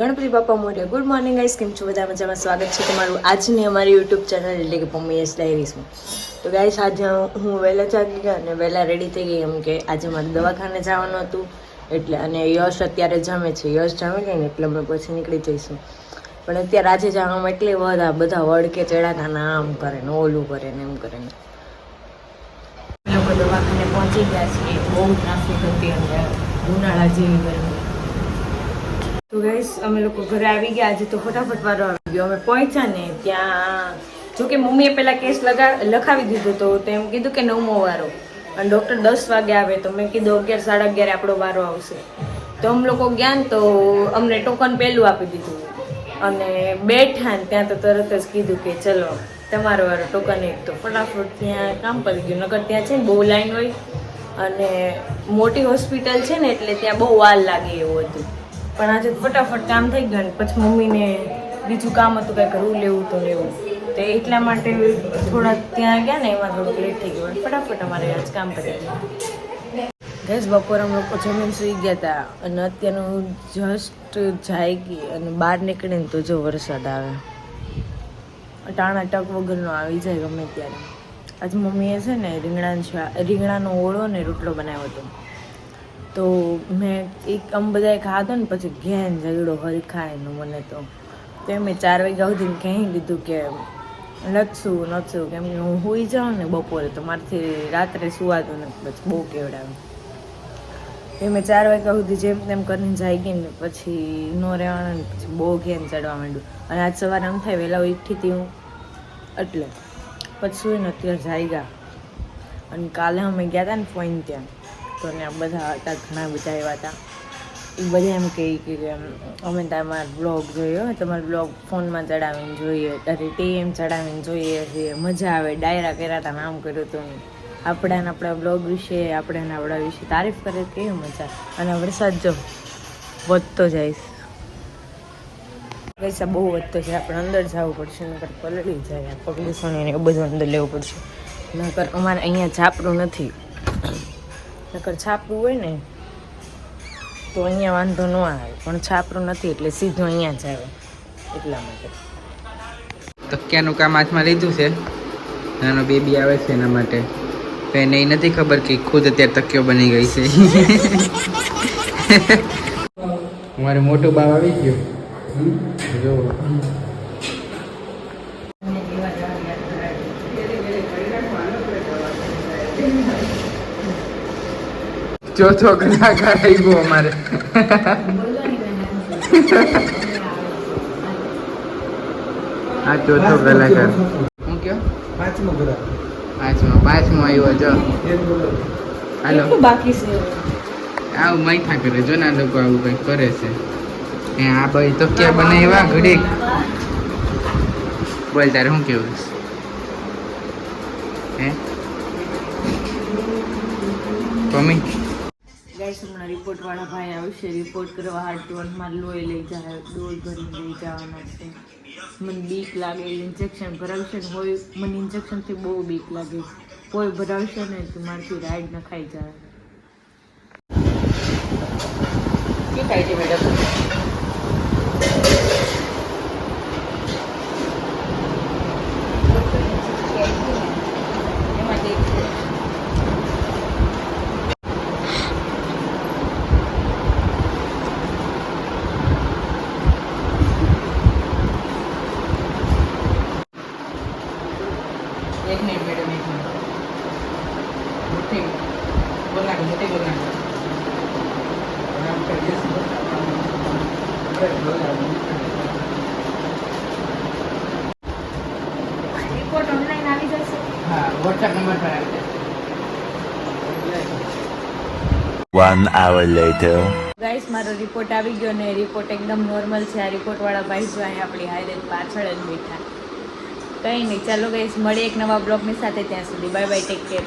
ગણપતિ બાપા Maurya. Good morning guys, કેમ છો બધા? મજામાં. સ્વાગત છે તમારું આજની અમારી યુટ્યુબ ચેનલ એટલે કે પમ્મીએસ ડાયરીઝમાં. તો ગાઈસ આજે હું વહેલા જાગી ગયા અને વહેલા રેડી થઈ ગઈ, એમ કે આજે મારે દવાખાને જવાનું હતું એટલે. અને યશ અત્યારે જમે છે, યશ જમે ગઈ ને એટલે અમે પછી નીકળી જઈશું. પણ અત્યારે આજે જવામાં એટલે બધા વળકે ચડાતા ને આમ કરે ને ઓલું કરે ને એમ કરે ને. લોકો દવાખાને પહોંચી ગયા છે. બહુ ટ્રાફિક હતી અને ઉનાળા જેવી ગરમી. તો ગાઈસ અમે લોકો ઘરે આવી ગયા. આજે તો ફટાફટ વારો આવી ગયો. અમે પહોંચ્યા ને ત્યાં જોકે મમ્મીએ પહેલાં કેસ લખાવી દીધો તો એમ કીધું કે 9મો વારો અને ડૉક્ટર 10 વાગે આવે. તો મેં કીધું 11 સાડા 11 આપણો વારો આવશે. તો અમે લોકો ગયા ને તો અમને ટોકન પહેલું આપી દીધું અને બેઠા ને ત્યાં તો તરત જ કીધું કે ચલો તમારો વારો ટોકન એક. તો ફટાફટ ત્યાં કામ પડી ગયું. નકર ત્યાં છે ને બહુ લાઈન હોય અને મોટી હોસ્પિટલ છે ને એટલે ત્યાં બહુ વાર લાગે એવું હતું. પણ આજે ફટાફટ કામ થઈ ગયું ને પછી મમ્મીને બીજું કામ હતું કંઈક રૂ લેવું તો લેવું, તો એટલા માટે થોડા ત્યાં ગયા ને એમાં થોડુંક લેટ થઈ ગયું. ફટાફટ અમારે આજ કામ કરી ગયું. ગેસ બપોર અમે લોકો જમીન સુઈ ગયા હતા અને અત્યારનું જસ્ટ જાય ગઈ અને બહાર નીકળીને તો જો વરસાદ આવે. ટાણા ટક વગરનો આવી જાય ગમે ત્યારે. આજે મમ્મીએ છે ને રીંગણાનો ઓળો ને રોટલો બનાવ્યો હતો. તો મેં બધાએ ખાધો ને પછી ઘેન ઝઘડો હરખાયનો મને તો મેં 4 વાગ્યા સુધી કહી દીધું કે નથશું કેમ કે હું સૂઈ જાઉં ને બપોરે તો મારાથી રાત્રે સુવાતું નથી, પછી બહુ કેવડાવે. મેં 4 વાગ્યા સુધી જેમ તેમ કરીને જાય ગઈ ને પછી ન રહેવાના ને પછી બહુ ઘેન ચડવા માંડ્યું. અને આજ સવારે આમ થાય વહેલા ઉઠી હતી હું એટલે પછી સુઈને અત્યારે જાય ગયા. અને કાલે અમે ગયા હતા ને ફોઈન ત્યાં તો ત્યાં બધા હતા, ઘણા બધા એવા હતા. એ બધા એમ કહે કે અમે તમારો બ્લોગ જોયો, તમારો બ્લોગ ફોનમાં ચડાવીને જોઈએ, ટીએમ ચડાવીને જોઈએ છીએ, મજા આવે, ડાયરા કર્યા હતા, આમ કર્યું હતું. આપણા બ્લોગ વિશે આપણા વિશે તારીફ કરે કેવી મજા. અને વરસાદ જો વધતો જાય, પૈસા બહુ વધતો છે. આપણે અંદર જવું પડશે, નકર પલળી જાય પગલું સણી ને એવું બધું અંદર લેવું પડશે. નકર અમારે અહીંયા છાપરું નથી. નકર છાપરું હોય ને તો અહીંયા વાંધો ન આવે, પણ છાપરું નથી એટલે સીધું અહીંયા જ આવે. એટલા માટે તકિયાનું કામ હાથમાં લીધું છે. નાનો બેબી આવે છે એના માટે. એને એ નથી ખબર કે ખુદ અત્યારે તકિયો બની ગઈ છે. મારું મોટું બાપ આવી ગયું જો. ચોથો કલાકાર આવ્યો અમારે. આ ચોથો કલાકાર. હું કયો પાંચમો આવ્યો જો. હાલો બાકી છે આવું માથા કરે જો ના લોકો આવું કંઈક કરે છે. આ ભાઈ તો ક્યાં બનાવ્યા ઘડીક. બોલ તારે શું કેવું હે મમ્મી? ગાઈસ હમણાં રિપોર્ટવાળા ભાઈ આવશે રિપોર્ટ કરવા. હાર્ટમાં લોહી લઈ જાય, ડોલ ભરીને લઈ જવાના છે. મને બીક લાગે. ઇન્જેક્શન ભરાવશે ને હોય, મને ઇન્જેક્શનથી બહુ બીક લાગે. કોઈ ભરાવશે ને તો મારથી રાઈડ ન ખાઈ જાય. શું થાય છે મેડમ? એક મિનિટ મેડમ, એક મિનિટ. મોટી બોલાવો. રિપોર્ટ ઓનલાઈન આવી જશે? હા, વોટ્સએપ નંબર પર આવી જશે. 1 hour later. ગાઈસ મારો રિપોર્ટ આવી ગયો ને રિપોર્ટ એકદમ નોર્મલ છે. આ રિપોર્ટવાળા ભાઈ જો અહીં આપણી હાઈરે પાછળ જ બેઠા. કંઈ નહીં, ચાલો ગાઈસ મળીએ એક નવા બ્લોગની સાથે. ત્યાં સુધી બાય બાય, ટેક કેર.